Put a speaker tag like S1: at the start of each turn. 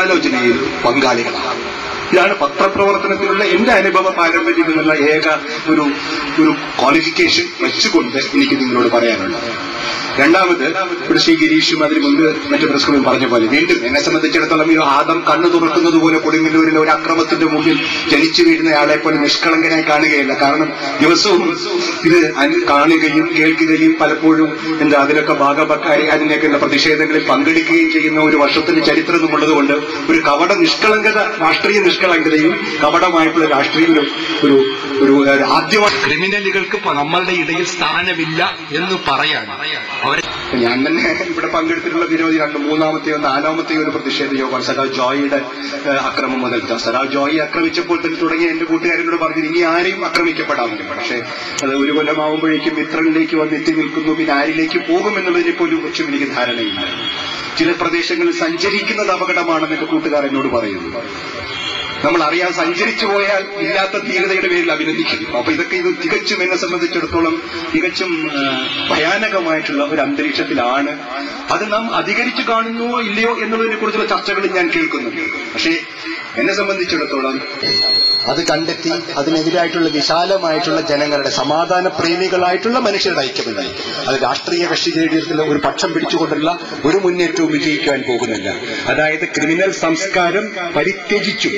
S1: ആലോചനയിൽ പങ്കാളികളാണ്. ഇതാണ് പത്രപ്രവർത്തനത്തിലുള്ള എന്റെ അനുഭവ പാരമ്പര്യം എന്നുള്ള ഏക ഒരു ക്വാളിഫിക്കേഷൻ വെച്ചുകൊണ്ട് എനിക്ക് നിങ്ങളോട് പറയാനുള്ളത്. രണ്ടാമത് ഇവിടെ ശ്രീ ഗിരീഷും അതിന് മുൻപ് മറ്റു പ്രശ്നവും പറഞ്ഞ പോലെ വീണ്ടും എന്നെ സംബന്ധിച്ചിടത്തോളം ഈ ആദം കണ്ണു തുറക്കുന്നത് പോലെ കൊടുങ്ങല്ലൂരിലെ ഒരു അക്രമത്തിന്റെ മുമ്പിൽ ജനിച്ചു വീഴുന്നയാളെ പോലെ നിഷ്കളങ്കനായി കാണുകയില്ല. കാരണം ദിവസവും ഇത് കാണുകയും കേൾക്കുകയും പലപ്പോഴും അതിലൊക്കെ ഭാഗഭാക്കായി അതിനൊക്കെയുള്ള പ്രതിഷേധങ്ങളിൽ പങ്കെടുക്കുകയും ചെയ്യുന്ന ഒരു വർഷത്തിന്റെ ചരിത്രം ഉള്ളതുകൊണ്ട് ഒരു കപട നിഷ്കളങ്കത, രാഷ്ട്രീയ നിഷ്കളങ്കതയും കപടമായിട്ടുള്ള രാഷ്ട്രീയ ഒരു ആദ്യമായി
S2: ക്രിമിനലുകൾക്ക് നമ്മളുടെ ഇടയിൽ സ്ഥാനമില്ല എന്ന് പറയാണ്
S1: ഞാൻ തന്നെ ഇവിടെ പങ്കെടുത്തിട്ടുള്ള വിരോധി മൂന്നാമത്തെയോ നാലാമത്തെയോ ഒരു പ്രതിഷേധ യോഗമാണ് സഖാവ് ജോയിയുടെ അക്രമം മുതൽ. സഖാവ് ജോയി ആക്രമിച്ചപ്പോൾ തന്നെ തുടങ്ങിയ എന്റെ കൂട്ടുകാരനോട് പറഞ്ഞു ഇനി ആരെയും ആക്രമിക്കപ്പെടാമില്ല. പക്ഷേ അത് ഒരു കൊല്ലമാവുമ്പോഴേക്കും ഇത്രയിലേക്ക് വന്ന് എത്തി നിൽക്കുന്നു, പിന്നെ ആരിലേക്ക് പോകുമെന്നുള്ളതിനെ പോലും കുറിച്ചും എനിക്ക് ധാരണയില്ല. ചില പ്രദേശങ്ങളിൽ സഞ്ചരിക്കുന്നത് അപകടമാണെന്ന് എന്റെ കൂട്ടുകാരനോട് പറയുന്നു. നമ്മൾ അറിയാതെ സഞ്ചരിച്ചു പോയാൽ ഇല്ലാത്ത ധീരതയുടെ പേരിൽ അഭിനന്ദിക്കുന്നു. അപ്പൊ ഇതൊക്കെ ഇത് തികച്ചും എന്നെ സംബന്ധിച്ചിടത്തോളം തികച്ചും ഭയാനകമായിട്ടുള്ള ഒരു അന്തരീക്ഷത്തിലാണ്. അത് നാം അധികരിച്ചു കാണുന്നുവോ ഇല്ലയോ എന്നുള്ളതിനെ കുറിച്ചുള്ള ചർച്ചകൾ ഞാൻ കേൾക്കുന്നുണ്ട്. പക്ഷേ എന്നെ സംബന്ധിച്ചിടത്തോളം അത് കണ്ടെത്തി അതിനെതിരായിട്ടുള്ള വിശാലമായിട്ടുള്ള ജനങ്ങളുടെ സമാധാന പ്രേമികളായിട്ടുള്ള മനുഷ്യരുടെ ഐക്യമുണ്ടായി. അത് രാഷ്ട്രീയ കക്ഷി നേടിയിട്ടുള്ള ഒരു പക്ഷം പിടിച്ചുകൊണ്ടുള്ള ഒരു മുന്നേറ്റവും വിജയിക്കാൻ പോകുന്നില്ല. അതായത് ക്രിമിനൽ സംസ്കാരം പരിത്യജിച്ചു